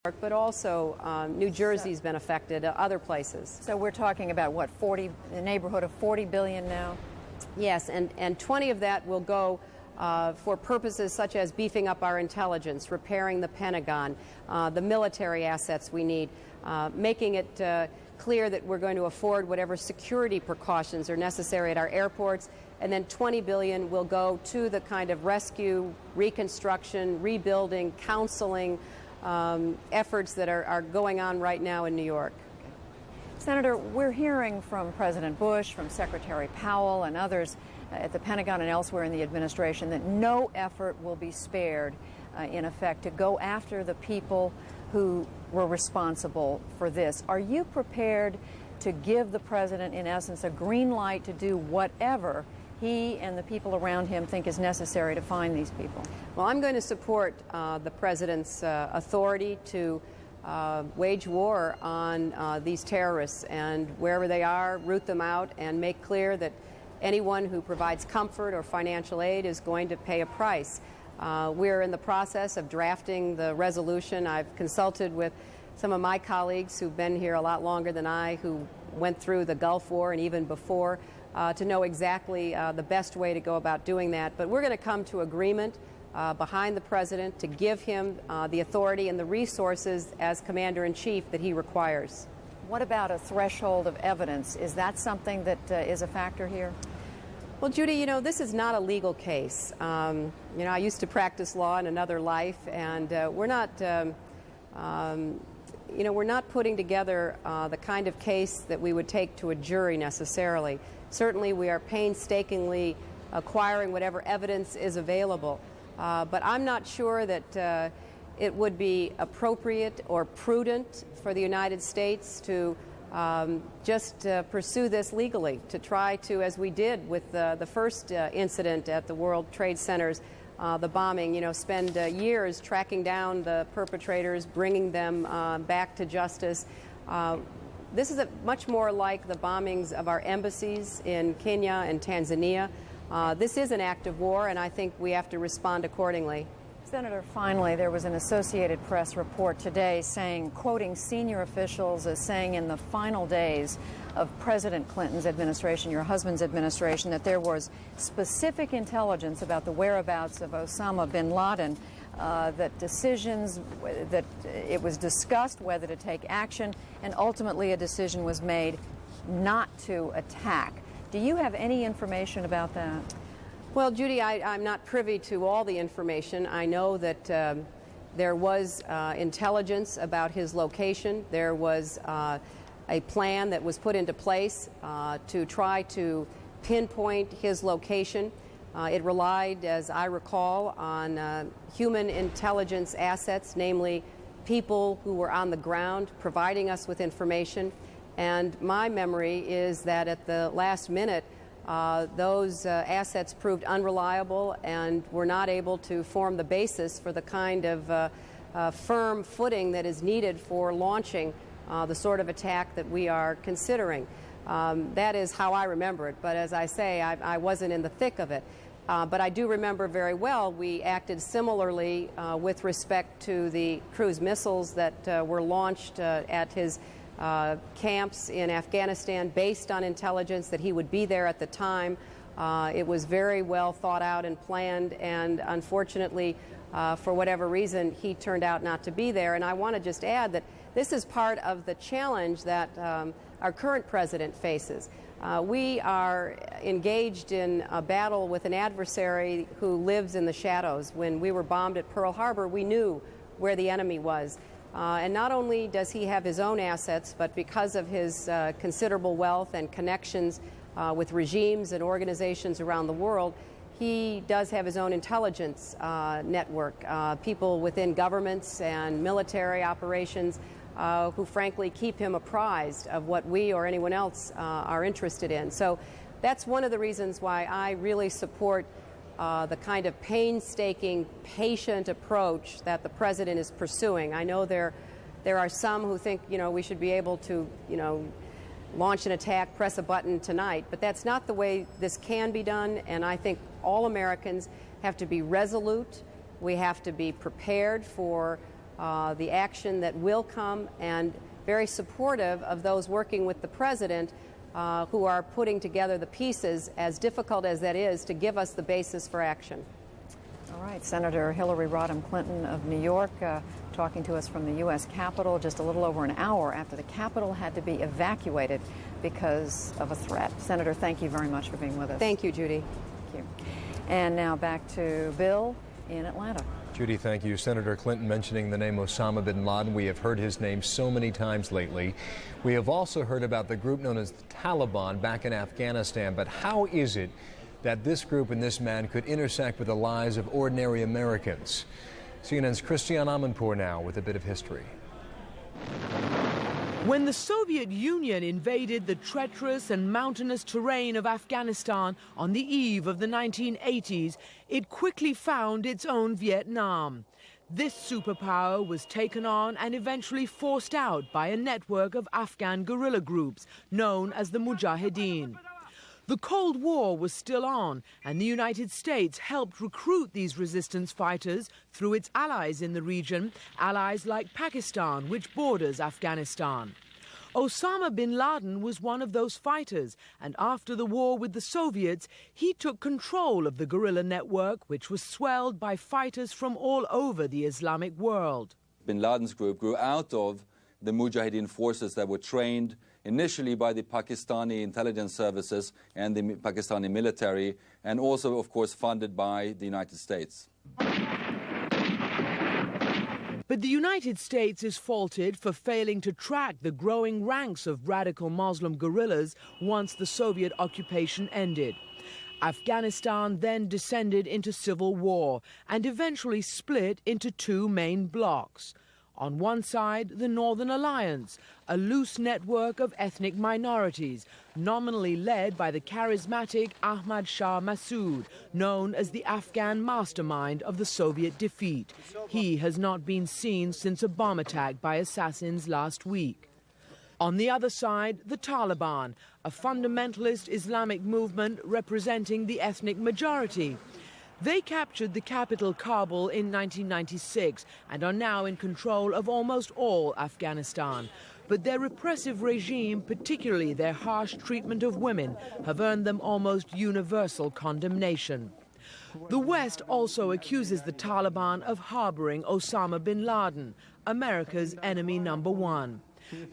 but also New Jersey's been affected, other places. So we're talking about what, the neighborhood of 40 billion now? Yes, and 20 of that will go for purposes such as beefing up our intelligence, repairing the Pentagon, the military assets we need, making it clear that we're going to afford whatever security precautions are necessary at our airports, and then 20 billion will go to the kind of rescue, reconstruction, rebuilding, counseling efforts that are going on right now in New York. Senator, we're hearing from President Bush, from Secretary Powell and others at the Pentagon and elsewhere in the administration that no effort will be spared, in effect, to go after the people who were responsible for this. Are you prepared to give the president, in essence, a green light to do whatever he and the people around him think is necessary to find these people? Well, I'm going to support the president's authority to wage war on these terrorists, and wherever they are, root them out and make clear that anyone who provides comfort or financial aid is going to pay a price. We're in the process of drafting the resolution. I've consulted with some of my colleagues who've been here a lot longer than I, who went through the Gulf War and even before, to know exactly the best way to go about doing that. But we're going to come to agreement behind the president to give him the authority and the resources as commander-in-chief that he requires. What about a threshold of evidence? Is that something that is a factor here? Well, Judy, you know, this is not a legal case. You know, I used to practice law in another life, and we're not, you know, we're not putting together the kind of case that we would take to a jury necessarily. Certainly, we are painstakingly acquiring whatever evidence is available. But I'm not sure that it would be appropriate or prudent for the United States to just pursue this legally, to try to, as we did with the first incident at the World Trade Centers, the bombing, you know, spend years tracking down the perpetrators, bringing them back to justice. This is much more like the bombings of our embassies in Kenya and Tanzania. This is an act of war, and I think we have to respond accordingly. Senator, finally, there was an Associated Press report today saying, quoting senior officials as saying in the final days of President Clinton's administration, your husband's administration, that there was specific intelligence about the whereabouts of Osama bin Laden, that it was discussed whether to take action, and ultimately a decision was made not to attack. Do you have any information about that? Well, Judy, I'm not privy to all the information. I know that there was intelligence about his location. There was a plan that was put into place to try to pinpoint his location. It relied, as I recall, on human intelligence assets, namely people who were on the ground providing us with information. And my memory is that at the last minute, those assets proved unreliable and were not able to form the basis for the kind of firm footing that is needed for launching the sort of attack that we are considering. That is how I remember it, but as I say, I wasn't in the thick of it. But I do remember very well we acted similarly with respect to the cruise missiles that were launched at his camps in Afghanistan based on intelligence that he would be there at the time. It was very well thought out and planned, and unfortunately, for whatever reason, he turned out not to be there. And I want to just add that this is part of the challenge that our current president faces. We are engaged in a battle with an adversary who lives in the shadows. When we were bombed at Pearl Harbor, we knew where the enemy was. And not only does he have his own assets, but because of his considerable wealth and connections with regimes and organizations around the world, he does have his own intelligence network, people within governments and military operations who frankly keep him apprised of what we or anyone else are interested in. So that's one of the reasons why I really support the kind of painstaking, patient approach that the president is pursuing. I know there are some who think, you know, we should be able to, you know, launch an attack, press a button tonight, but that's not the way this can be done, and I think all Americans have to be resolute. We have to be prepared for the action that will come, and very supportive of those working with the President who are putting together the pieces, as difficult as that is, to give us the basis for action. All right, Senator Hillary Rodham Clinton of New York talking to us from the U.S. Capitol just a little over an hour after the Capitol had to be evacuated because of a threat. Senator, thank you very much for being with us. Thank you, Judy. Thank you. And now back to Bill in Atlanta. Judy, thank you. Senator Clinton mentioning the name Osama bin Laden. We have heard his name so many times lately. We have also heard about the group known as the Taliban back in Afghanistan. But how is it that this group and this man could intersect with the lives of ordinary Americans? CNN's Christiane Amanpour now with a bit of history. When the Soviet Union invaded the treacherous and mountainous terrain of Afghanistan on the eve of the 1980s, it quickly found its own Vietnam. This superpower was taken on and eventually forced out by a network of Afghan guerrilla groups known as the Mujahideen. The Cold War was still on, and the United States helped recruit these resistance fighters through its allies in the region, allies like Pakistan, which borders Afghanistan. Osama bin Laden was one of those fighters, and after the war with the Soviets, he took control of the guerrilla network, which was swelled by fighters from all over the Islamic world. Bin Laden's group grew out of the Mujahideen forces that were trained initially by the Pakistani intelligence services and the Pakistani military, and also, of course, funded by the United States. But the United States is faulted for failing to track the growing ranks of radical Muslim guerrillas once the Soviet occupation ended. Afghanistan then descended into civil war and eventually split into two main blocs. On one side, the Northern Alliance, a loose network of ethnic minorities, nominally led by the charismatic Ahmad Shah Massoud, known as the Afghan mastermind of the Soviet defeat. He has not been seen since a bomb attack by assassins last week. On the other side, the Taliban, a fundamentalist Islamic movement representing the ethnic majority. They captured the capital, Kabul, in 1996 and are now in control of almost all Afghanistan. But their repressive regime, particularly their harsh treatment of women, have earned them almost universal condemnation. The West also accuses the Taliban of harboring Osama bin Laden, America's enemy number one.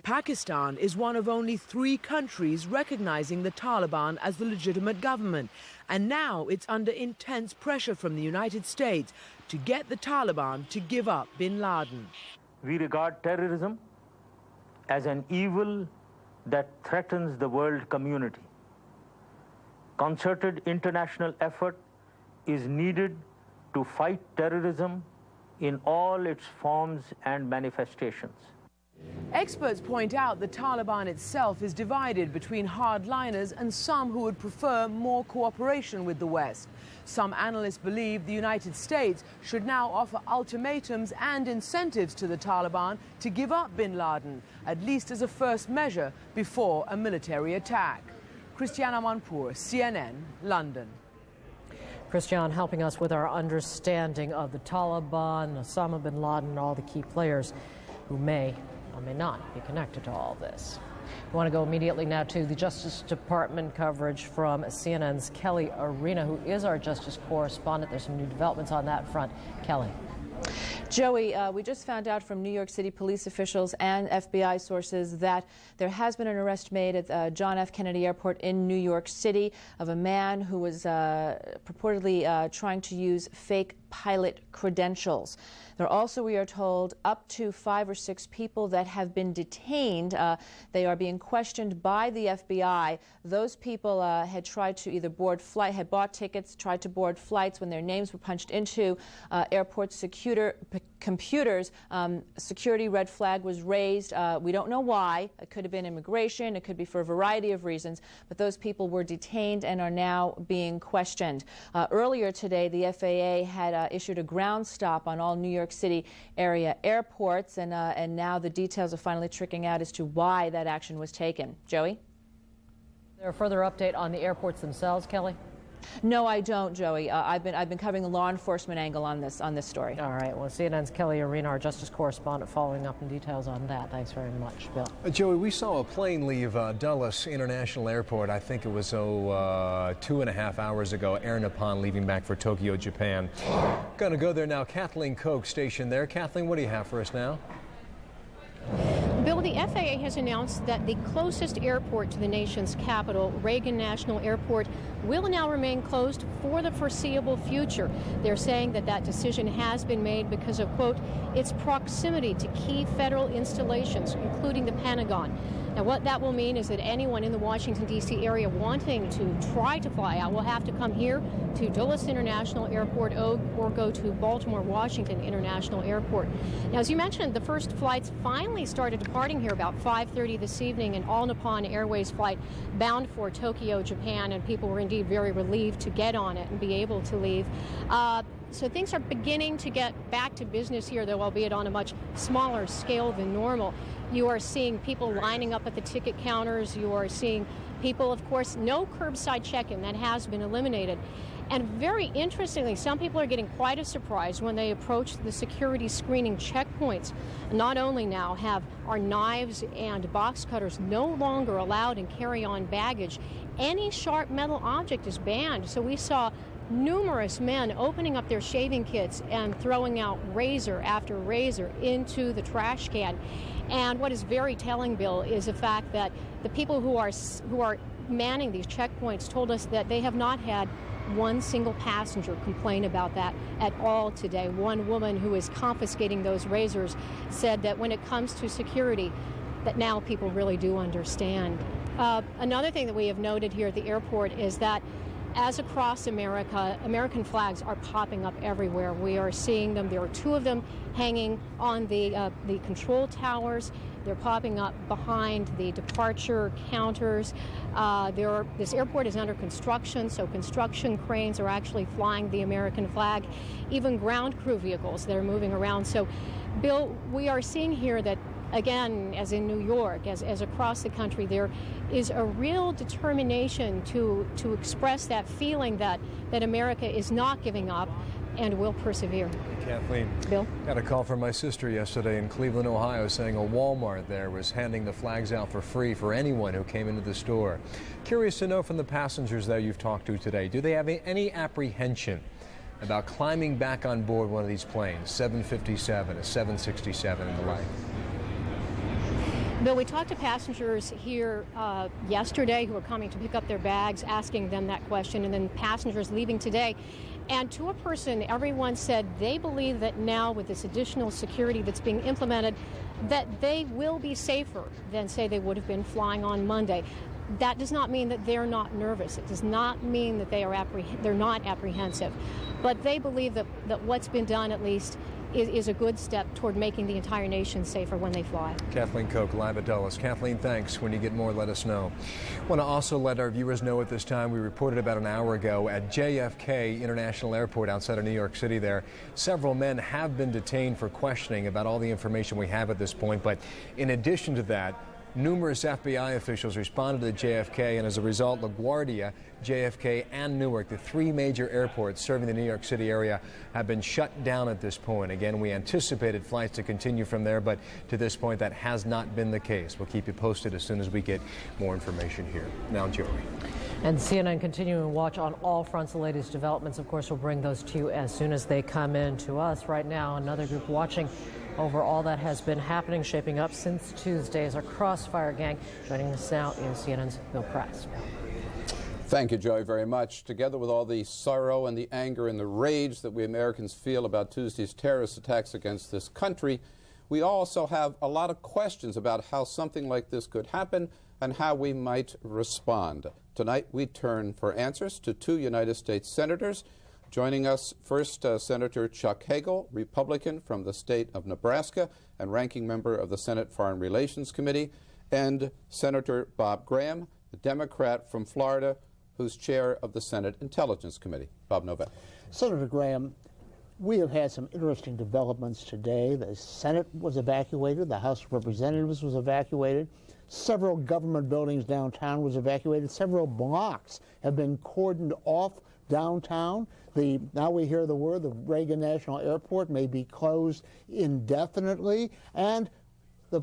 Pakistan is one of only 3 countries recognizing the Taliban as the legitimate government, and now it's under intense pressure from the United States to get the Taliban to give up bin Laden. We regard terrorism as an evil that threatens the world community. Concerted international effort is needed to fight terrorism in all its forms and manifestations. Experts point out the Taliban itself is divided between hardliners and some who would prefer more cooperation with the West. Some analysts believe the United States should now offer ultimatums and incentives to the Taliban to give up bin Laden, at least as a first measure before a military attack. Christiane Amanpour, CNN, London. Christiane helping us with our understanding of the Taliban, Osama bin Laden, and all the key players who may or may not be connected to all this. We want to go immediately now to the Justice Department coverage from CNN's Kelly Arena, who is our Justice correspondent. There's some new developments on that front. Kelly. Joey, we just found out from New York City police officials and FBI sources that there has been an arrest made at John F. Kennedy Airport in New York City of a man who was purportedly trying to use fake pilot credentials. There are also, we are told, up to 5 or 6 people that have been detained. They are being questioned by the FBI. Those people had tried to either board flight, had bought tickets, tried to board flights when their names were punched into airport computers. Security red flag was raised. We don't know why. It could have been immigration. It could be for a variety of reasons. But those people were detained and are now being questioned. Earlier today, the FAA had issued a ground stop on all New York City area airports, and now the details are finally trickling out as to why that action was taken. Joey? Is there a further update on the airports themselves, Kelly? No, I don't, Joey. I've been covering the law enforcement angle on this story. All right. Well, CNN's Kelly Arena, our justice correspondent, following up in details on that. Thanks very much, Bill. Joey, we saw a plane leave Dulles International Airport. I think it was 2.5 hours ago. Air Nippon leaving back for Tokyo, Japan. Going to go there now. Kathleen Koch stationed there. Kathleen, what do you have for us now? Bill, the FAA has announced that the closest airport to the nation's capital, Reagan National Airport, will now remain closed for the foreseeable future. They're saying that that decision has been made because of, quote, its proximity to key federal installations, including the Pentagon. Now, what that will mean is that anyone in the Washington, D.C. area wanting to try to fly out will have to come here to Dulles International Airport or go to Baltimore Washington International Airport. Now, as you mentioned, the first flights finally started departing here about 5:30 this evening, an All Nippon Airways flight bound for Tokyo, Japan, and people were indeed very relieved to get on it and be able to leave. So things are beginning to get back to business here, though albeit on a much smaller scale than normal. You are seeing people lining up at the ticket counters. You are seeing people, of course, no curbside check-in. That has been eliminated. And very interestingly, some people are getting quite a surprise when they approach the security screening checkpoints. Not only now are knives and box cutters no longer allowed in carry-on baggage, any sharp metal object is banned. So we saw numerous men opening up their shaving kits and throwing out razor after razor into the trash can. And what is very telling, Bill, is the fact that the people who are manning these checkpoints told us that they have not had one single passenger complain about that at all today. One woman who is confiscating those razors said that when it comes to security, that now people really do understand. Another thing that we have noted here at the airport is that as across America, American flags are popping up everywhere. We are seeing them. There are two of them hanging on the control towers. They're popping up behind the departure counters. This airport is under construction, so construction cranes are actually flying the American flag. Even ground crew vehicles that are moving around. So, Bill, we are seeing here that, again, as in New York, as across the country, there is a real determination to express that feeling that America is not giving up and will persevere. Kathleen, Bill? Got a call from my sister yesterday in Cleveland, Ohio, saying a Walmart there was handing the flags out for free for anyone who came into the store. Curious to know from the passengers that you've talked to today, do they have any apprehension about climbing back on board one of these planes, 757, a 767 and the like? Bill, we talked to passengers here yesterday who were coming to pick up their bags, asking them that question, and then passengers leaving today. And to a person, everyone said they believe that now with this additional security that's being implemented, that they will be safer than, say, they would have been flying on Monday. That does not mean that they're not nervous. It does not mean that they're not apprehensive. But they believe that what's been done, at least, is a good step toward making the entire nation safer when they fly. Kathleen Koch, live at Dulles. Kathleen, thanks. When you get more, let us know. I want to also let our viewers know at this time, we reported about an hour ago at JFK International Airport outside of New York City there. Several men have been detained for questioning about all the information we have at this point. But in addition to that, numerous FBI officials responded to JFK, and as a result, LaGuardia, JFK, and Newark, the three major airports serving the New York City area, have been shut down at this point. Again, we anticipated flights to continue from there, but to this point, that has not been the case. We'll keep you posted as soon as we get more information here. Now, Joey. And CNN continuing to watch on all fronts the latest developments. Of course, we'll bring those to you as soon as they come in to us. Right now, another group watching over all that has been happening, shaping up since Tuesday as our Crossfire gang. Joining us now is CNN's Bill Press. Thank you, Joey, very much. Together with all the sorrow and the anger and the rage that we Americans feel about Tuesday's terrorist attacks against this country, we also have a lot of questions about how something like this could happen and how we might respond. Tonight, we turn for answers to two United States senators. Joining us first, Senator Chuck Hagel, Republican from the state of Nebraska and ranking member of the Senate Foreign Relations Committee, and Senator Bob Graham, the Democrat from Florida, who's chair of the Senate Intelligence Committee. Bob Novak. Senator Graham, we have had some interesting developments today. The Senate was evacuated, the House of Representatives was evacuated, several government buildings downtown was evacuated, several blocks have been cordoned off downtown. Now we hear the word the Reagan National Airport may be closed indefinitely, and